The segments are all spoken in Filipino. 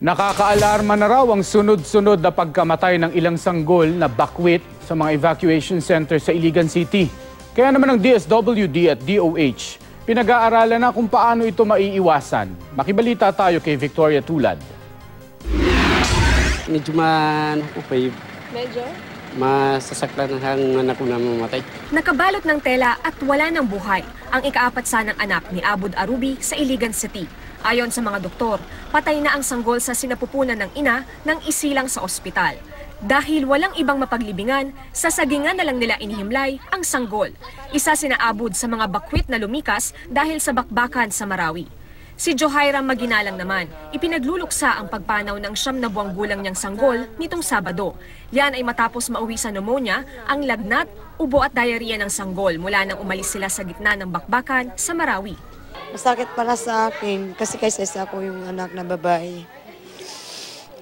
Nakakaalarma na raw ang sunod-sunod na pagkamatay ng ilang sanggol na bakwit sa mga evacuation center sa Iligan City. Kaya naman ang DSWD at DOH, pinag-aaralan na kung paano ito maiiwasan. Makibalita tayo kay Victoria Tulad. Medyo masasaklan ang anak ko na mamatay. Nakabalot ng tela at wala ng buhay ang ikaapat sanang anak ni Abud Arubi sa Iligan City. Ayon sa mga doktor, patay na ang sanggol sa sinapupunan ng ina nang isilang sa ospital. Dahil walang ibang mapaglibingan, sa sagingan na lang nila inihimlay ang sanggol. Isa sina Abud sa mga bakwit na lumikas dahil sa bakbakan sa Marawi. Si Johaira Maginalang naman, ipinagluluksa ang pagpanaw ng 9 na buwang gulang niyang sanggol nitong Sabado. Yan ay matapos mauwi sa pneumonia, ang lagnat, ubo at diarrhea ng sanggol mula nang umalis sila sa gitna ng bakbakan sa Marawi. Masakit para sa akin kasi kaysa ako yung anak na babae.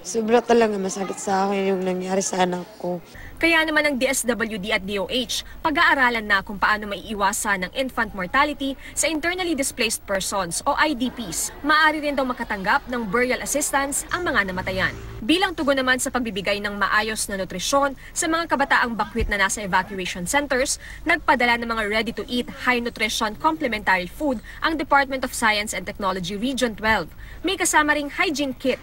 Sobra talaga masakit sa akin yung nangyari sa anak ko. Kaya naman ang DSWD at DOH, pag-aaralan na kung paano maiiwasan ang infant mortality sa internally displaced persons o IDPs. Maaari rin daw makatanggap ng burial assistance ang mga namatayan. Bilang tugon naman sa pagbibigay ng maayos na nutrisyon sa mga kabataang bakwit na nasa evacuation centers, nagpadala ng mga ready-to-eat, high-nutrition complementary food ang Department of Science and Technology Region 12. May kasama ring hygiene kit.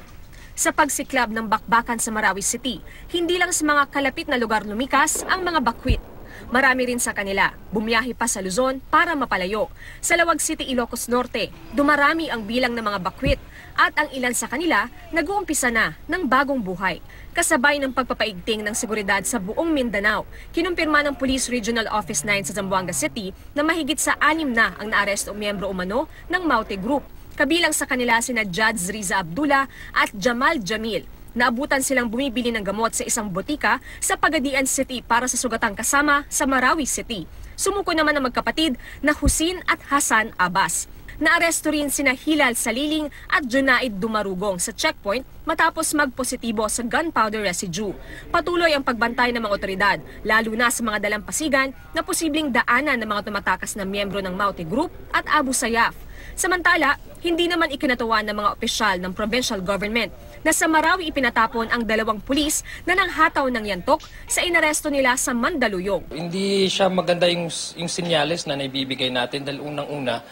Sa pagsiklab ng bakbakan sa Marawi City, hindi lang sa mga kalapit na lugar lumikas ang mga bakwit. Marami rin sa kanila, bumiyahe pa sa Luzon para mapalayo. Sa Lawag City, Ilocos Norte, dumarami ang bilang ng mga bakwit at ang ilan sa kanila nag-uumpisa na ng bagong buhay. Kasabay ng pagpapaigting ng seguridad sa buong Mindanao, kinumpirma ng Police Regional Office 9 sa Zamboanga City na mahigit sa 6 na ang naaresto miyembro umano ng Maute Group. Kabilang sa kanila sina Judge Riza Abdullah at Jamal Jamil. Naabutan silang bumibili ng gamot sa isang botika sa Pagadian City para sa sugatang kasama sa Marawi City. Sumuko naman ang magkapatid na Husin at Hasan Abbas. Naaresto rin sina Hilal Saliling at Junaid Dumarugong sa checkpoint matapos magpositibo sa gunpowder residue. Patuloy ang pagbantay ng mga otoridad, lalo na sa mga dalampasigan na posibleng daanan ng mga tumatakas na miyembro ng Maute Group at Abu Sayyaf. Samantala, hindi naman ikinatuwa ng mga opisyal ng provincial government na sa Marawi ipinatapon ang 2 pulis na nanghataw ng yantok sa inaresto nila sa Mandaluyong. Hindi siya maganda yung senyales na naibibigay natin dahil unang-una,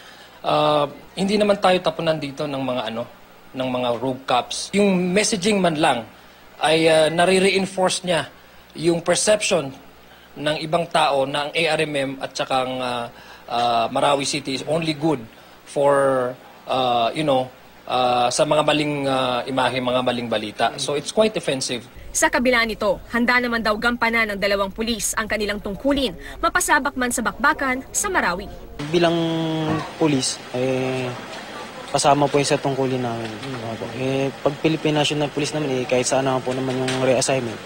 hindi naman tayo tapunan dito ng mga rogue cops. Yung messaging man lang ay nare-reinforce niya yung perception ng ibang tao na ang ARMM at saka ang Marawi City is only good for sa mga maling imahe, mga maling balita. So it's quite offensive. Sa kabila nito, handa naman daw gampanan ng 2 pulis ang kanilang tungkulin, mapasabak man sa bakbakan sa Marawi. Bilang pulis, kasama po yung sa tungkulin namin. Pag Philippine National Police naman, kahit saan naman po naman yung reassignment,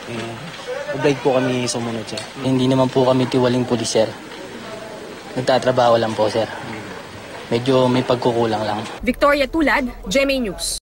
obliged po kami sumunod siya. Hindi naman po kami tiwaling pulis, sir. Nagtatrabaho lang po, sir. Medyo may pagkukulang lang. Victoria Tulad, GMA News.